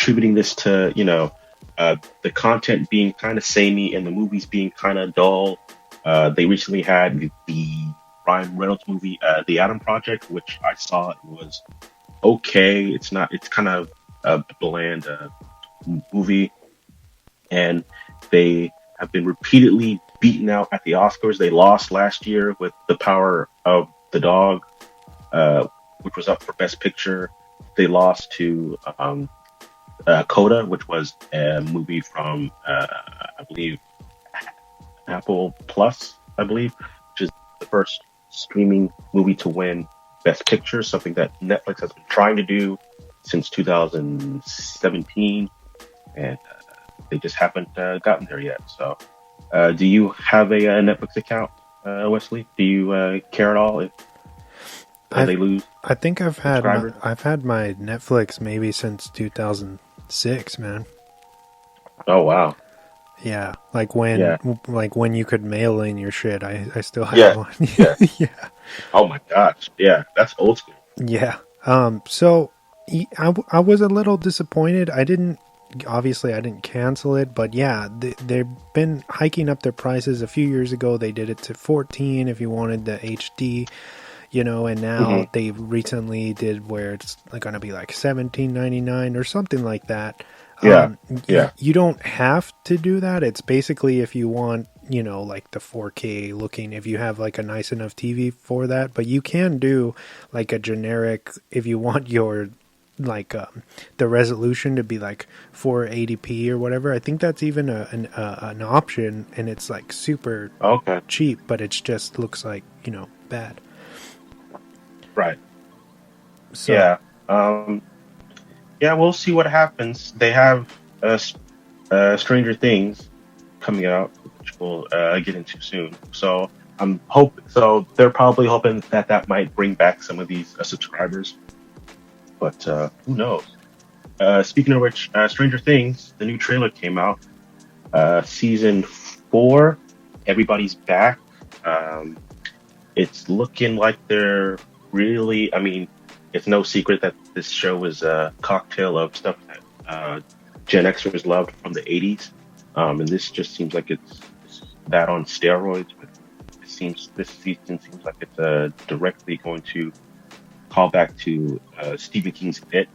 attributing this to, the content being kind of samey and the movies being kind of dull. They recently had the Ryan Reynolds movie, The Adam Project, which I saw. It was okay. It's kind of a bland movie, and they have been repeatedly beaten out at the Oscars. They lost last year with The Power of the Dog, which was up for Best Picture. They lost to Coda, which was a movie from, I believe, Apple Plus, which is the first streaming movie to win Best Picture, something that Netflix has been trying to do since 2017, and they just haven't gotten there yet. So, do you have a Netflix account, Wesley? Do you care at all if they lose? I think I've had my Netflix maybe since 2006, man. Oh wow! Yeah, like when you could mail in your shit. I still have one. Yeah. Yeah. Oh my gosh! Yeah, that's old school. Yeah. So I was a little disappointed. I didn't cancel it, but yeah, they've been hiking up their prices. A few years ago, they did it to $14 if you wanted the HD, and now they recently did where it's going to be like $17.99 or something like that. You don't have to do that. It's basically if you want, like the 4K looking, if you have like a nice enough TV for that, but you can do like a generic, if you want your like the resolution to be like 480p or whatever. I think that's even an option, and it's like super cheap, but it just looks like bad. Right. So, yeah, we'll see what happens. They have Stranger Things coming out, which we'll get into soon. So they're probably hoping that might bring back some of these subscribers. But who knows? Speaking of which, Stranger Things, the new trailer came out. Season 4, everybody's back. It's looking like they're really, it's no secret that this show is a cocktail of stuff that Gen Xers loved from the 80s. And this just seems like it's that on steroids. But this season seems like it's directly going to call back to Stephen King's It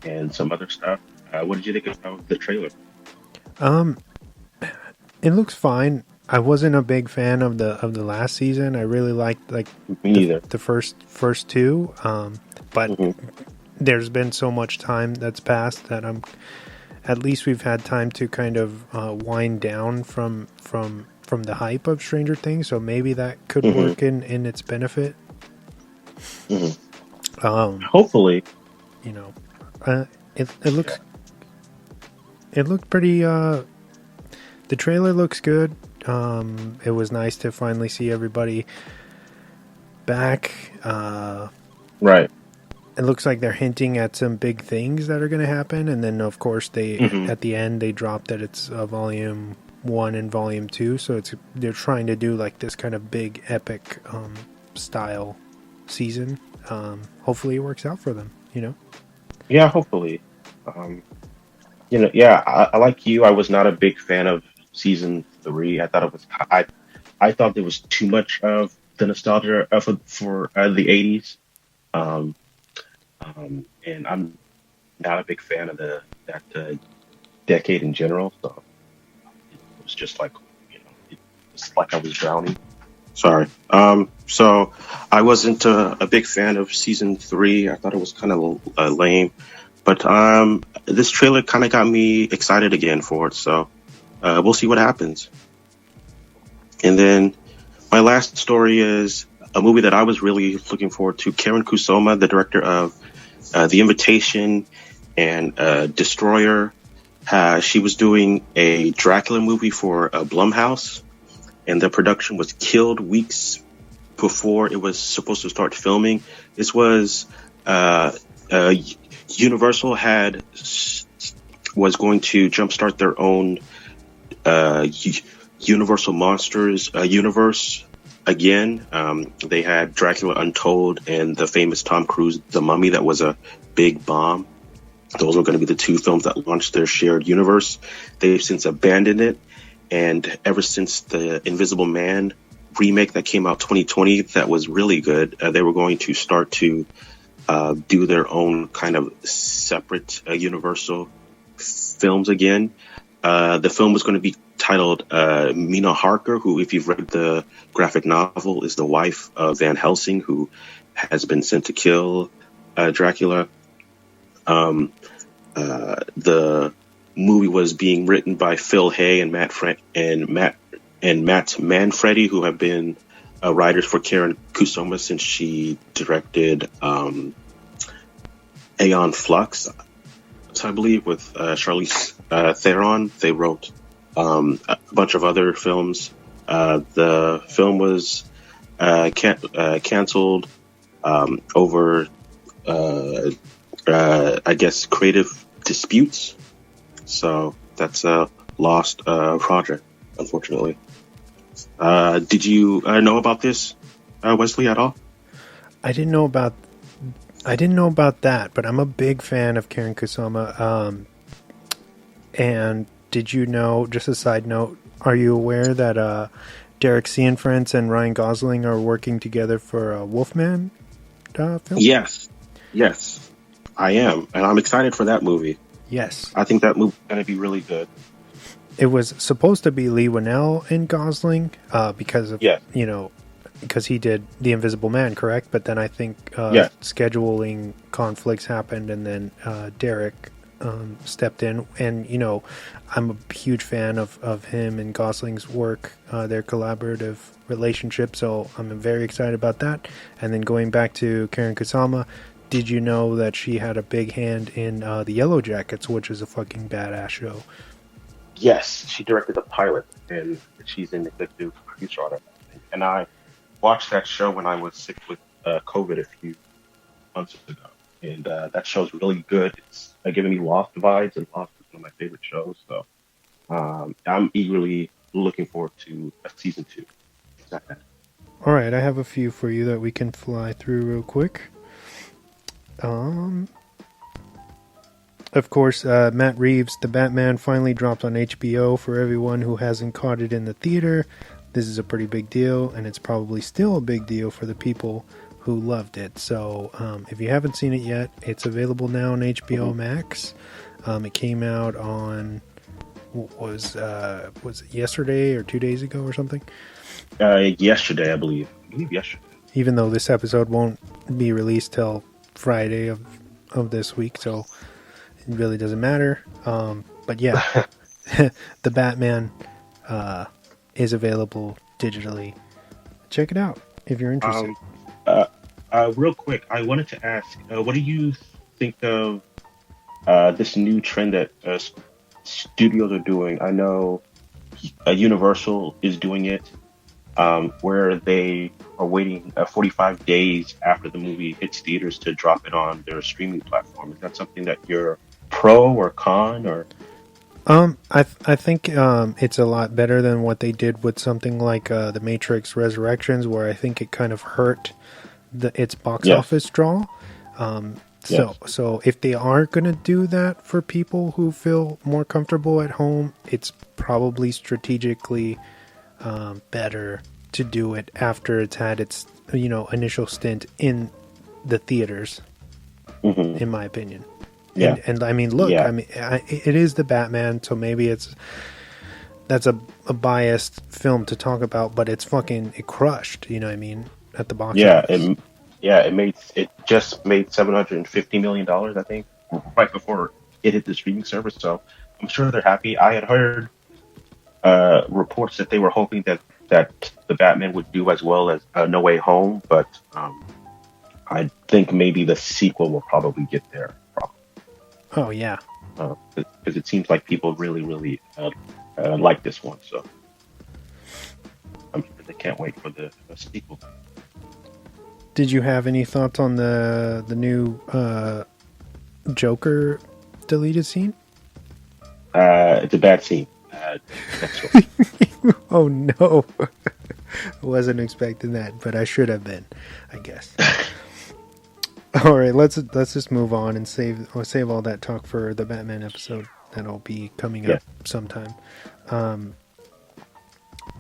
and some other stuff. What did you think about the trailer? It looks fine. I wasn't a big fan of the last season. I really liked the first two. But there's been so much time that's passed that at least we've had time to kind of wind down from the hype of Stranger Things. So maybe that could work in its benefit. Hopefully, it looked pretty. The trailer looks good. It was nice to finally see everybody back. Right. It looks like they're hinting at some big things that are going to happen, and then of course they at the end they dropped that it's volume 1 and volume 2. So they're trying to do like this kind of big epic style season. Hopefully it works out for them, Yeah, hopefully. I like you. I was not a big fan of season 3. I thought I thought there was too much of the nostalgia for the 80s. And I'm not a big fan of that decade in general. So it was just like, it's like I was drowning. Sorry. So I wasn't a big fan of season 3. I thought it was kind of lame, but this trailer kind of got me excited again for it. So we'll see what happens. And then my last story is a movie that I was really looking forward to. Karen Kusama, the director of The Invitation and Destroyer, she was doing a Dracula movie for Blumhouse, and the production was killed weeks before it was supposed to start filming. This was Universal was going to jumpstart their own Universal Monsters universe again. They had Dracula Untold and the famous Tom Cruise The Mummy that was a big bomb. Those were going to be the two films that launched their shared universe. They've since abandoned it, and ever since the Invisible Man remake that came out 2020, that was really good. They were going to start to do their own kind of separate Universal films again. The film was going to be titled Mina Harker, who, if you've read the graphic novel, is the wife of Van Helsing, who has been sent to kill Dracula. The movie was being written by Phil Hay and Matt Manfredi, who have been writers for Karen Kusama since she directed Aeon Flux, I believe, with Charlize Theron. They wrote a bunch of other films. The film was canceled over, I guess, creative disputes. So that's a lost project, unfortunately. Did you know about this, Wesley, at all? I didn't know about that, but I'm a big fan of Karen Kusama. And did you know, just a side note, are you aware that Derek Cianfrance and Ryan Gosling are working together for a Wolfman film? Yes, I am, and I'm excited for that movie. Yes. I think that movie is going to be really good. It was supposed to be Lee Winnell and Gosling because of, because he did The Invisible Man, correct? But then I think scheduling conflicts happened, and then Derek stepped in. And, I'm a huge fan of him and Gosling's work, their collaborative relationship. So I'm very excited about that. And then going back to Karen Kusama, did you know that she had a big hand in The Yellow Jackets, which is a fucking badass show? Yes, she directed the pilot, and she's an executive producer on it. And I watched that show when I was sick with COVID a few months ago, and that show's really good. It's giving me Lost vibes, and Lost is one of my favorite shows. So I'm eagerly looking forward to season 2. All right, I have a few for you that we can fly through real quick. Of course, Matt Reeves' The Batman finally dropped on HBO for everyone who hasn't caught it in the theater. This is a pretty big deal, and it's probably still a big deal for the people who loved it. So, if you haven't seen it yet, it's available now on HBO Max. It came out on, was it yesterday or 2 days ago or something? Yesterday, I believe. Yesterday. Even though this episode won't be released till Friday of this week, so it really doesn't matter. But yeah, The Batman is available digitally. Check it out if you're interested. Real quick, I wanted to ask, what do you think of this new trend that studios are doing? I know Universal is doing it, where they are waiting 45 days after the movie hits theaters to drop it on their streaming platform. Is that something that you're pro or con, or? I think it's a lot better than what they did with something like The Matrix Resurrections, where I think it kind of hurt its box office draw. So if they are going to do that for people who feel more comfortable at home, it's probably strategically better to do it after it's had its initial stint in the theaters, in my opinion. Yeah. And I mean, look, I mean, it is the Batman, so maybe that's a biased film to talk about, but it crushed, you know what I mean, at the box office. It just made $750 million, I think, right before it hit the streaming service. So I'm sure they're happy. I had heard reports that they were hoping that the Batman would do as well as No Way Home, but I think maybe the sequel will probably get there. Oh yeah, because it seems like people really, really like this one. So I'm sure they can't wait for the sequel. Did you have any thoughts on the new Joker deleted scene? It's a bad scene. That's right. Oh no, I wasn't expecting that, but I should have been, I guess. All right, let's just move on and save all that talk for the Batman episode that'll be coming Yeah. up sometime. Um,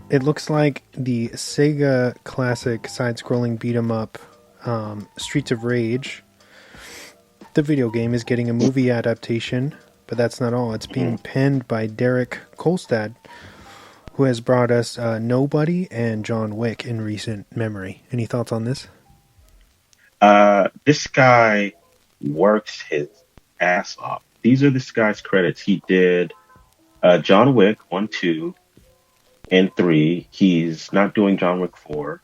it looks like the Sega classic side-scrolling beat 'em up, Streets of Rage. The video game is getting a movie adaptation, but that's not all. It's being penned by Derek Kolstad, who has brought us Nobody and John Wick in recent memory. Any thoughts on this? This guy works his ass off. These are this guy's credits. He did John Wick 1, 2, and 3. He's not doing John Wick 4.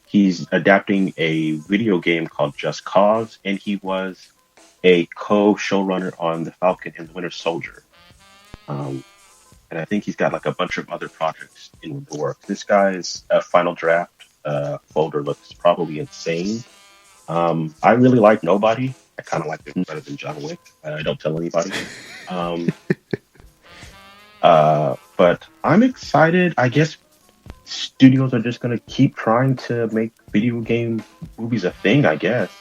He's adapting a video game called Just Cause, and he was a co-showrunner on The Falcon and the Winter Soldier. And I think he's got like a bunch of other projects in the works. This guy's final draft folder looks probably insane. I really like Nobody. I kind of like it better than John Wick. I don't tell anybody. Um, but I'm excited. I guess studios are just going to keep trying to make video game movies a thing, I guess.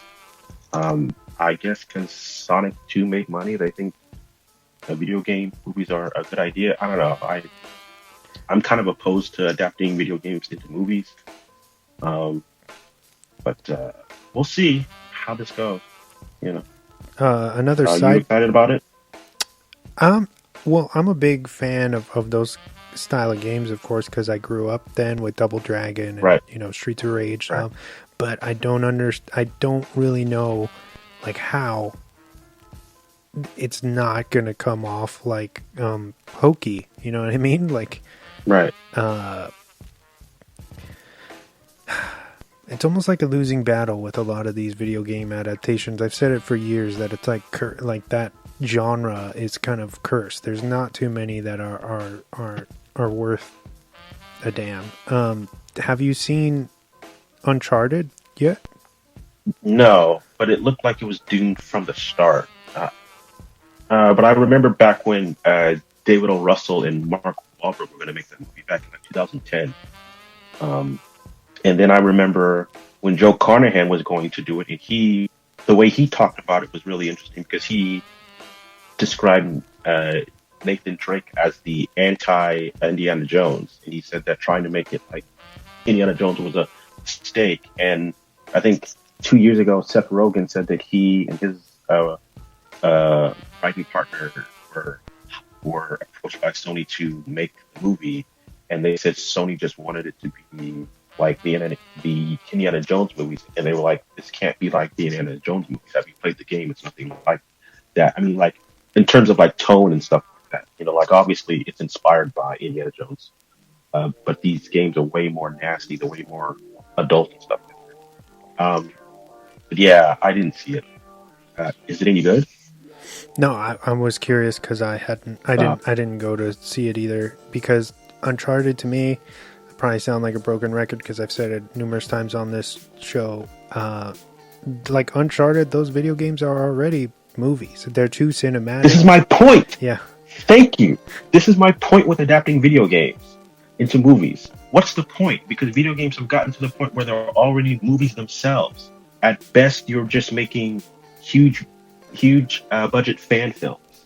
I guess because Sonic 2 made money, they think video game movies are a good idea. I don't know. I'm kind of opposed to adapting video games into movies. But we'll see how this goes. You know. Another Are side. you excited about it? Well, I'm a big fan of those style of games, of course, because I grew up then with Double Dragon and Right. Streets of Rage. Right. But I don't really know like how it's not gonna come off like hokey. You know what I mean? Like, Right. it's almost like a losing battle with a lot of these video game adaptations. I've said it for years that it's like that genre is kind of cursed. There's not too many that are worth a damn. Have you seen Uncharted yet? No, but it looked like it was doomed from the start. But I remember back when David O. Russell and Mark Wahlberg were going to make that movie back in like 2010. And then I remember when Joe Carnahan was going to do it, and the way he talked about it was really interesting because he described Nathan Drake as the anti-Indiana Jones, and he said that trying to make it like Indiana Jones was a mistake. And I think 2 years ago, Seth Rogen said that he and his writing partner were approached by Sony to make the movie, and they said Sony just wanted it to be like the Indiana Jones movies, and they were like, this can't be like the Indiana Jones movies. Have you played the game? It's nothing like that. I mean, like in terms of like tone and stuff like that, like obviously it's inspired by Indiana Jones, but these games are way more nasty, they're way more adult and stuff like that. But yeah, I didn't see it. Is it any good? No, I was curious because I didn't go to see it either, because Uncharted to me, I probably sound like a broken record because I've said it numerous times on this show. Like Uncharted, those video games are already movies. They're too cinematic. This is my point. Yeah. Thank you. This is my point with adapting video games into movies. What's the point? Because video games have gotten to the point where they're already movies themselves. At best, you're just making huge budget fan films.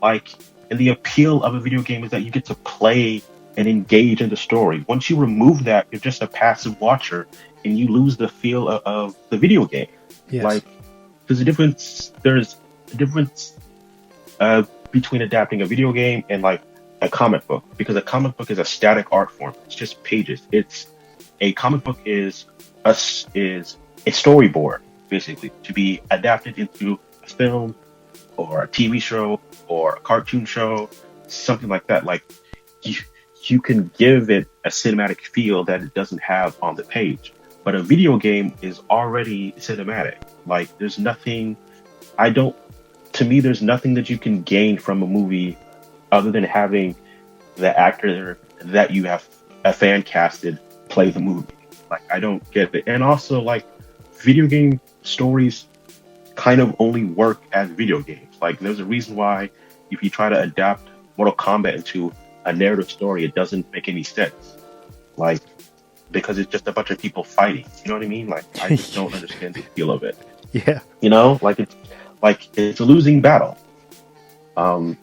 Like, and the appeal of a video game is that you get to play and engage in the story. Once you remove that, you're just a passive watcher, and you lose the feel of the video game. Yes. Like, there's a difference between adapting a video game and like a comic book, because a comic book is a static art form. It's just pages. A comic book is a storyboard, basically, to be adapted into a film or a TV show or a cartoon show, something like that. Like you can give it a cinematic feel that it doesn't have on the page. But a video game is already cinematic. Like there's nothing that you can gain from a movie other than having the actor that you have a fan casted play the movie. Like I don't get it. And also like video game stories kind of only work as video games. Like there's a reason why if you try to adapt Mortal Kombat into a narrative story, it doesn't make any sense. Like, because it's just a bunch of people fighting. You know what I mean? Like, I just don't understand the feel of it. Yeah. You know, like it's a losing battle. Um,